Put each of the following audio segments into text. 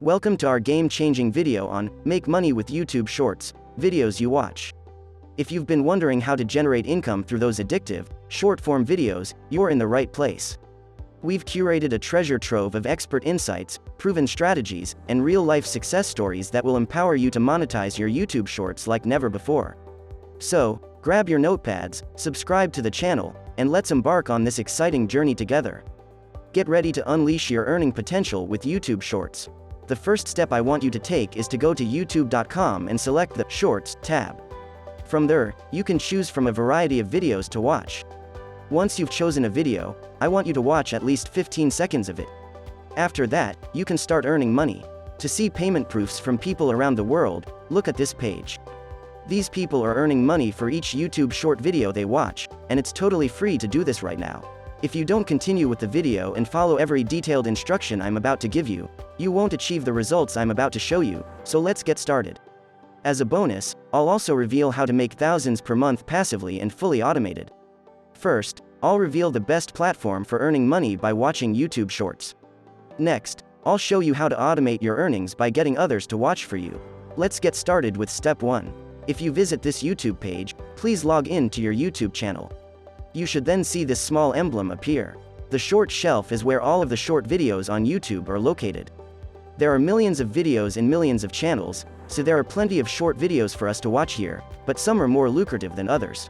Welcome to our game-changing video on Make Money with YouTube Shorts, videos you watch. If you've been wondering how to generate income through those addictive, short-form videos, you're in the right place. We've curated a treasure trove of expert insights, proven strategies, and real-life success stories that will empower you to monetize your YouTube Shorts like never before. So, grab your notepads, subscribe to the channel, and let's embark on this exciting journey together. Get ready to unleash your earning potential with YouTube Shorts. The first step I want you to take is to go to youtube.com and select the Shorts tab. From there, you can choose from a variety of videos to watch. Once you've chosen a video, I want you to watch at least 15 seconds of it. After that, you can start earning money. To see payment proofs from people around the world, look at this page. These people are earning money for each YouTube short video they watch, and it's totally free to do this right now. If you don't continue with the video and follow every detailed instruction I'm about to give you, you won't achieve the results I'm about to show you, so let's get started. As a bonus, I'll also reveal how to make thousands per month passively and fully automated. First, I'll reveal the best platform for earning money by watching YouTube Shorts. Next, I'll show you how to automate your earnings by getting others to watch for you. Let's get started with step 1. If you visit this YouTube page, please log in to your YouTube channel. You should then see this small emblem appear. The short shelf is where all of the short videos on YouTube are located. There are millions of videos and millions of channels, so there are plenty of short videos for us to watch here, but some are more lucrative than others.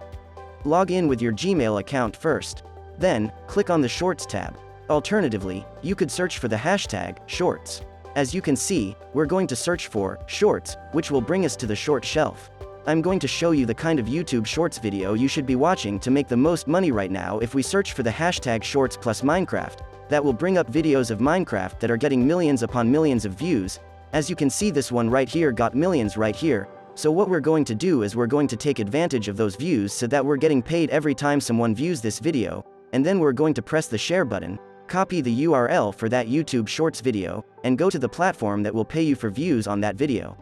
Log in with your Gmail account first. Then, click on the Shorts tab. Alternatively, you could search for the hashtag Shorts. As you can see, we're going to search for Shorts, which will bring us to the short shelf. I'm going to show you the kind of YouTube Shorts video you should be watching to make the most money right now. If we search for the hashtag Shorts plus Minecraft, that will bring up videos of Minecraft that are getting millions upon millions of views. As you can see, this one right here got millions right here. So what we're going to do is we're going to take advantage of those views so that we're getting paid every time someone views this video, and then we're going to press the share button, copy the URL for that YouTube Shorts video, and go to the platform that will pay you for views on that video.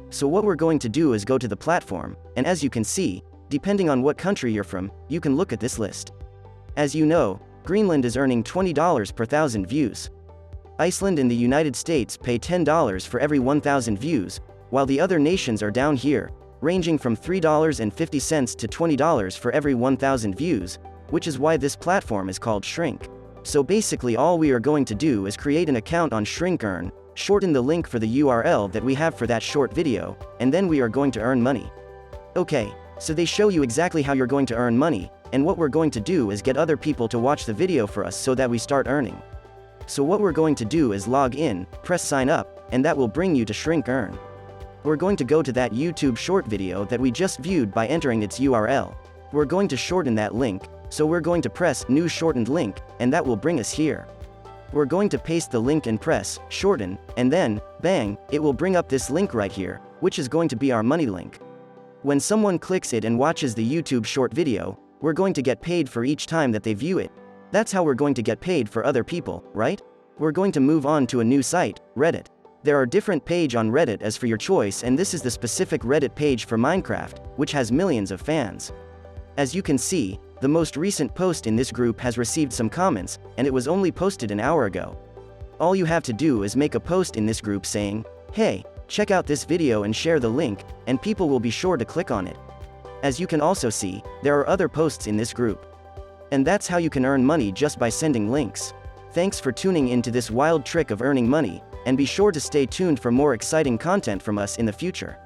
So what we're going to do is go to the platform, and as you can see, depending on what country you're from, you can look at this list. As you know, Greenland is earning $20 per 1,000 views. Iceland and the United States pay $10 for every 1,000 views, while the other nations are down here, ranging from $3.50 to $20 for every 1,000 views, which is why this platform is called Shrink. So basically all we are going to do is create an account on Shrink Earn, shorten the link for the URL that we have for that short video, and then we are going to earn money. Okay, so they show you exactly how you're going to earn money, and what we're going to do is get other people to watch the video for us so that we start earning. So what we're going to do is log in, press sign up, and that will bring you to Shrink Earn. We're going to go to that YouTube short video that we just viewed by entering its URL. We're going to shorten that link, so we're going to press new shortened link, and that will bring us here. We're going to paste the link and press shorten, and then, bang, it will bring up this link right here, which is going to be our money link. When someone clicks it and watches the YouTube short video, we're going to get paid for each time that they view it. That's how we're going to get paid for other people, right? We're going to move on to a new site, Reddit. There are different pages on Reddit as for your choice, and this is the specific Reddit page for Minecraft, which has millions of fans. As you can see, the most recent post in this group has received some comments, and it was only posted an hour ago. All you have to do is make a post in this group saying, "Hey, check out this video and share the link," and people will be sure to click on it. As you can also see, there are other posts in this group. And that's how you can earn money just by sending links. Thanks for tuning into this wild trick of earning money, and be sure to stay tuned for more exciting content from us in the future.